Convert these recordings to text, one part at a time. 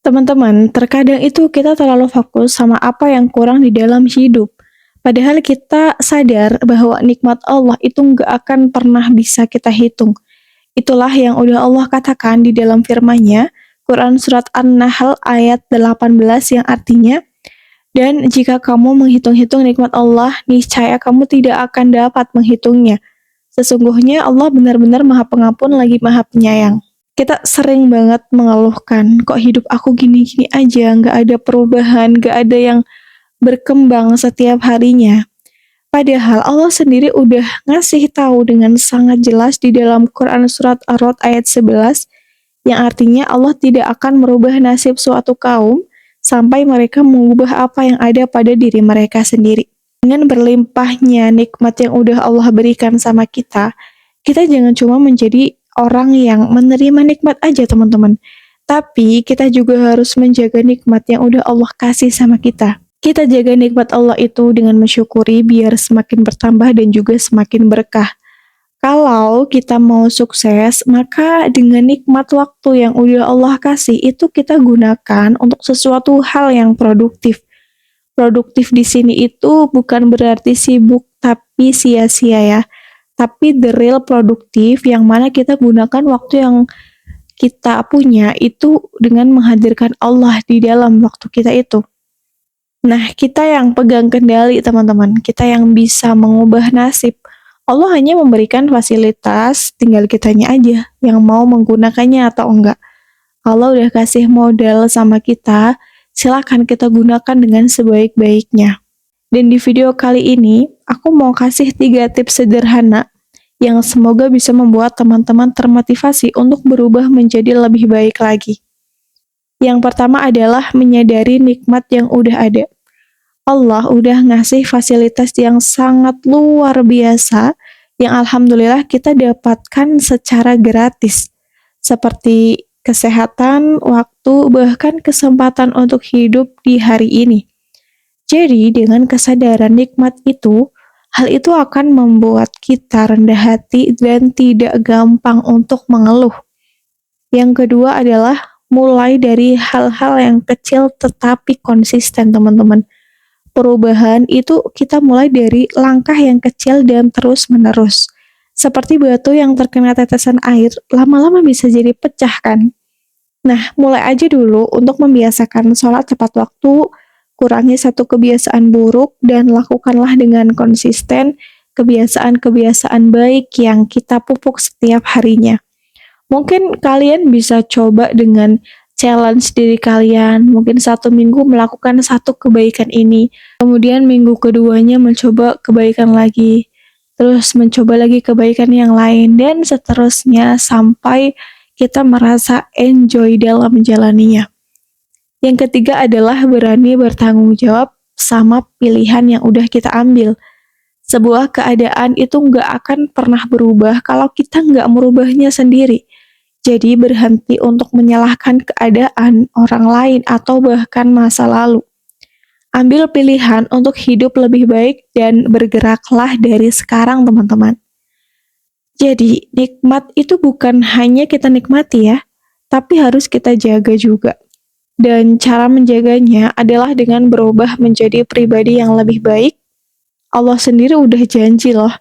Teman-teman, terkadang itu kita terlalu fokus sama apa yang kurang di dalam hidup. Padahal kita sadar bahwa nikmat Allah itu nggak akan pernah bisa kita hitung. Itulah yang udah Allah katakan di dalam firman-Nya, Quran Surat An-Nahl ayat 18 yang artinya, dan jika kamu menghitung-hitung nikmat Allah, niscaya kamu tidak akan dapat menghitungnya. Sesungguhnya Allah benar-benar Maha Pengampun lagi Maha Penyayang. Kita sering banget mengeluhkan, kok hidup aku gini-gini aja, nggak ada perubahan, nggak ada yang berkembang setiap harinya. Padahal Allah sendiri udah ngasih tahu dengan sangat jelas di dalam Quran Surat Ar-Rod ayat 11, yang artinya Allah tidak akan merubah nasib suatu kaum sampai mereka mengubah apa yang ada pada diri mereka sendiri. Dengan berlimpahnya nikmat yang udah Allah berikan sama kita jangan cuma menjadi orang yang menerima nikmat aja teman-teman. Tapi kita juga harus menjaga nikmat yang udah Allah kasih sama kita. Kita jaga nikmat Allah itu dengan mensyukuri biar semakin bertambah dan juga semakin berkah. Kalau kita mau sukses, maka dengan nikmat waktu yang udah Allah kasih itu kita gunakan untuk sesuatu hal yang produktif. Produktif di sini itu bukan berarti sibuk tapi sia-sia ya. Tapi the real produktif yang mana kita gunakan waktu yang kita punya itu dengan menghadirkan Allah di dalam waktu kita itu. Nah, kita yang pegang kendali teman-teman, kita yang bisa mengubah nasib. Allah hanya memberikan fasilitas, tinggal kitanya aja yang mau menggunakannya atau enggak. Allah udah kasih modal sama kita, silakan kita gunakan dengan sebaik-baiknya. Dan di video kali ini, aku mau kasih 3 tips sederhana yang semoga bisa membuat teman-teman termotivasi untuk berubah menjadi lebih baik lagi. Yang pertama adalah menyadari nikmat yang udah ada. Allah udah ngasih fasilitas yang sangat luar biasa yang alhamdulillah kita dapatkan secara gratis. Seperti kesehatan, waktu, bahkan kesempatan untuk hidup di hari ini. Jadi dengan kesadaran nikmat itu, hal itu akan membuat kita rendah hati dan tidak gampang untuk mengeluh. Yang kedua adalah mulai dari hal-hal yang kecil tetapi konsisten teman-teman. Perubahan itu kita mulai dari langkah yang kecil dan terus-menerus. Seperti batu yang terkena tetesan air, lama-lama bisa jadi pecah kan? Nah, mulai aja dulu untuk membiasakan sholat tepat waktu, kurangi satu kebiasaan buruk, dan lakukanlah dengan konsisten kebiasaan-kebiasaan baik yang kita pupuk setiap harinya. Mungkin kalian bisa coba dengan challenge diri kalian, mungkin 1 minggu melakukan satu kebaikan ini, kemudian minggu keduanya mencoba kebaikan lagi, terus mencoba lagi kebaikan yang lain, dan seterusnya sampai kita merasa enjoy dalam menjalaninya. Yang ketiga adalah berani bertanggung jawab sama pilihan yang udah kita ambil. Sebuah keadaan itu nggak akan pernah berubah kalau kita nggak merubahnya sendiri. Jadi berhenti untuk menyalahkan keadaan orang lain atau bahkan masa lalu. Ambil pilihan untuk hidup lebih baik dan bergeraklah dari sekarang teman-teman. Jadi nikmat itu bukan hanya kita nikmati ya, tapi harus kita jaga juga. Dan cara menjaganya adalah dengan berubah menjadi pribadi yang lebih baik. Allah sendiri udah janji loh,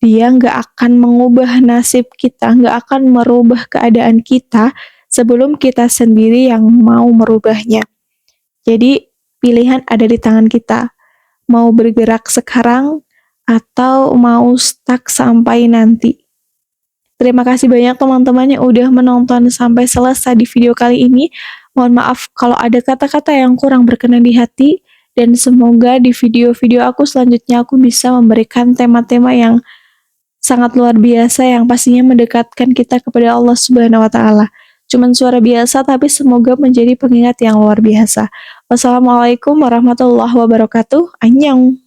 Dia nggak akan mengubah nasib kita, nggak akan merubah keadaan kita sebelum kita sendiri yang mau merubahnya. Jadi pilihan ada di tangan kita. Mau bergerak sekarang atau mau stuck sampai nanti. Terima kasih banyak teman-teman yang udah menonton sampai selesai di video kali ini. Mohon maaf kalau ada kata-kata yang kurang berkenan di hati, dan semoga di video-video aku selanjutnya aku bisa memberikan tema-tema yang sangat luar biasa yang pastinya mendekatkan kita kepada Allah Subhanahu wa taala. Cuman suara biasa tapi semoga menjadi pengingat yang luar biasa. Wassalamualaikum warahmatullahi wabarakatuh. Annyeong.